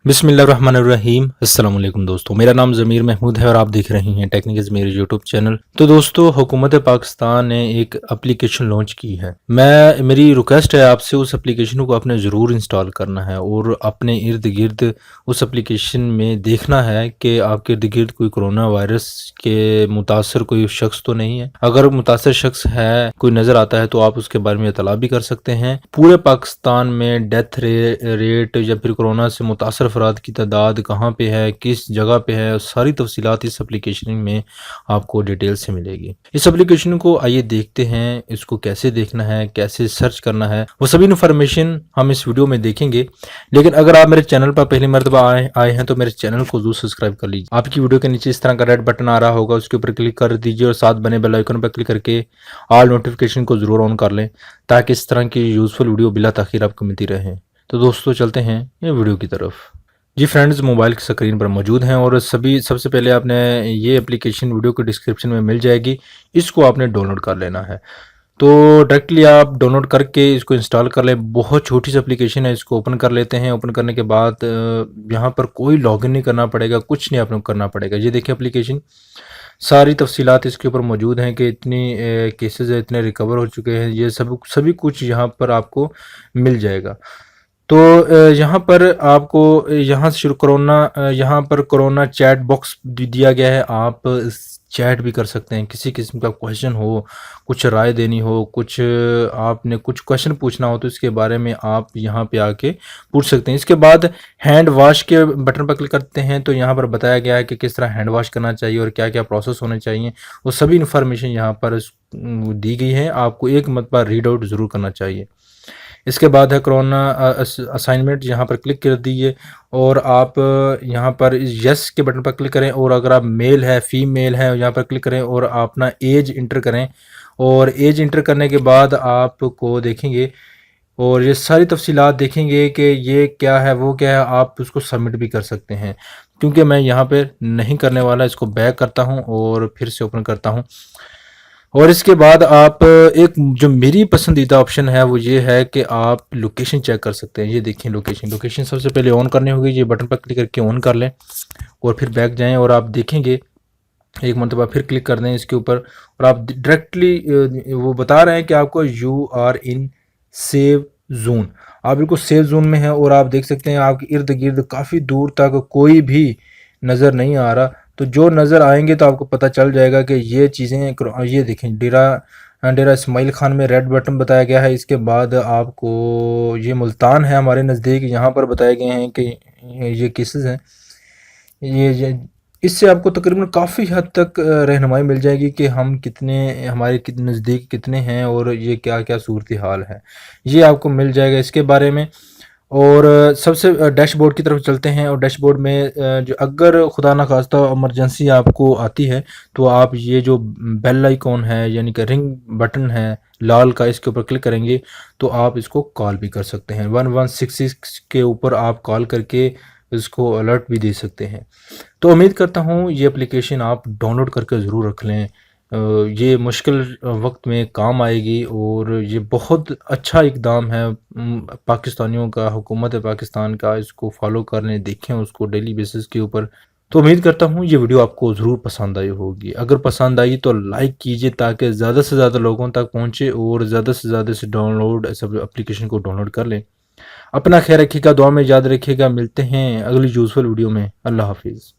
बिस्मिल्लाहिर्रहमानिर्रहीम। अस्सलाम वालेकुम दोस्तों, मेरा नाम ज़मीर महमूद है और आप देख रहे हैं टेक्निकल ज़मीर यूट्यूब चैनल। तो दोस्तों, हुकूमत पाकिस्तान ने एक एप्लीकेशन लॉन्च की है। मेरी रिक्वेस्ट है आपसे, उस एप्लीकेशन को आपने ज़रूर इंस्टॉल करना है और अपने इर्द गिर्द उस एप्लीकेशन में देखना है कि आपके इर्द गिर्द कोई कोरोना वायरस के मुतासर कोई शख्स तो नहीं है। अगर मुतासर शख्स है, कोई नज़र आता है, तो आप उसके बारे में इतला भी कर सकते हैं। पूरे पाकिस्तान में डेथ रेट या फिर कोरोना से मुतासर अफराद की तादाद कहाँ पे है, किस जगह पे है, सारी तफसीलात इस एप्लीकेशन में आपको डिटेल से मिलेगी। इस एप्लीकेशन को आइए देखते हैं, इसको कैसे देखना है, कैसे सर्च करना है, वो सभी इन्फॉर्मेशन हम इस वीडियो में देखेंगे। लेकिन अगर आप मेरे चैनल पर पहली मर्तबा आए हैं तो मेरे चैनल को जरूर सब्सक्राइब कर लीजिए। आपकी वीडियो के नीचे इस तरह का रेड बटन आ रहा होगा, उसके ऊपर क्लिक कर दीजिए और साथ बने बेल आइकन पर क्लिक करके ऑल नोटिफिकेशन को जरूर ऑन कर लें, ताकि इस तरह की यूजफुल वीडियो बिला ताखीर आपको मिलती रहे। तो दोस्तों, चलते हैं ये वीडियो की तरफ। जी फ्रेंड्स, मोबाइल की स्क्रीन पर मौजूद हैं और सबसे पहले आपने ये एप्लीकेशन वीडियो के डिस्क्रिप्शन में मिल जाएगी, इसको आपने डाउनलोड कर लेना है। तो डायरेक्टली आप डाउनलोड करके इसको इंस्टॉल कर लें। बहुत छोटी सी एप्लीकेशन है, इसको ओपन कर लेते हैं। ओपन करने के बाद यहाँ पर कोई लॉगिन नहीं करना पड़ेगा, कुछ नहीं आपको करना पड़ेगा। ये देखिए एप्लीकेशन, सारी तफसीलात इसके ऊपर मौजूद हैं कि इतनी केसेस है, इतने रिकवर हो चुके हैं, ये सभी कुछ यहाँ पर आपको मिल जाएगा। तो यहाँ पर आपको यहाँ से शुरू यहाँ पर कोरोना चैट बॉक्स दिया गया है। आप चैट भी कर सकते हैं, किसी किस्म का क्वेश्चन हो, कुछ राय देनी हो, कुछ आपने कुछ क्वेश्चन पूछना हो तो इसके बारे में आप यहाँ पे आके पूछ सकते हैं। इसके बाद हैंड वॉश के बटन पर क्लिक करते हैं तो यहाँ पर बताया गया है कि किस तरह हैंड वॉश करना चाहिए और क्या क्या प्रोसेस होने चाहिए। वो सभी इन्फॉर्मेशन यहाँ पर दी गई है, आपको एक मरतबा रीड आउट ज़रूर करना चाहिए। इसके बाद है कोरोना असाइनमेंट, यहाँ पर क्लिक कर दीजिए और आप यहाँ पर यस के बटन पर क्लिक करें और अगर आप मेल है फीमेल है यहाँ पर क्लिक करें और अपना एज इंटर करें। और एज इंटर करने के बाद आपको देखेंगे और ये सारी तफसीलात देखेंगे कि ये क्या है वो क्या है, आप उसको सबमिट भी कर सकते हैं। क्योंकि मैं यहाँ पे नहीं करने वाला, इसको बैक करता हूँ और फिर से ओपन करता हूँ। और इसके बाद आप एक जो मेरी पसंदीदा ऑप्शन है वो ये है कि आप लोकेशन चेक कर सकते हैं। ये देखिए लोकेशन सबसे पहले ऑन करनी होगी, ये बटन पर क्लिक करके ऑन कर लें और फिर बैक जाएं और आप देखेंगे एक मरतबा फिर क्लिक कर दें इसके ऊपर और आप डायरेक्टली वो बता रहे हैं कि आपको you are in safe zone, आप बिल्कुल सेव जोन में हैं। और आप देख सकते हैं आपके इर्द गिर्द काफ़ी दूर तक कोई भी नज़र नहीं आ रहा। तो जो नज़र आएंगे तो आपको पता चल जाएगा कि ये चीज़ें, ये देखें डेरा इस्माइल खान में रेड बटन बताया गया है। इसके बाद आपको ये मुल्तान है हमारे नज़दीक, यहाँ पर बताए गए हैं कि ये केसेस हैं। ये इससे आपको तकरीबन काफ़ी हद तक रहनुमाई मिल जाएगी कि हम कितने, हमारे नज़दीक कितने हैं और ये क्या क्या सूरत हाल है, ये आपको मिल जाएगा इसके बारे में। और सबसे डैशबोर्ड की तरफ चलते हैं और डैशबोर्ड में जो अगर खुदा ना खास्ता इमरजेंसी आपको आती है तो आप ये जो बेल आइकॉन है यानी कि रिंग बटन है लाल का, इसके ऊपर क्लिक करेंगे तो आप इसको कॉल भी कर सकते हैं। 1166 के ऊपर आप कॉल करके इसको अलर्ट भी दे सकते हैं। तो उम्मीद करता हूँ ये एप्लीकेशन आप डाउनलोड करके ज़रूर रख लें, ये मुश्किल वक्त में काम आएगी और ये बहुत अच्छा इकदाम है पाकिस्तानियों का, हुकूमत पाकिस्तान का। इसको फॉलो कर लें, देखें उसको डेली बेसिस के ऊपर। तो उम्मीद करता हूँ ये वीडियो आपको ज़रूर पसंद आई होगी। अगर पसंद आई तो लाइक कीजिए ताकि ज़्यादा से ज़्यादा लोगों तक पहुँचे और ज़्यादा से ज़्यादा से सब एप्लीकेशन को डाउनलोड कर लें। अपना ख्याल रखिएगा, दुआ में याद रखिएगा। मिलते हैं अगली यूज़फुल वीडियो में। अल्लाह हाफिज़।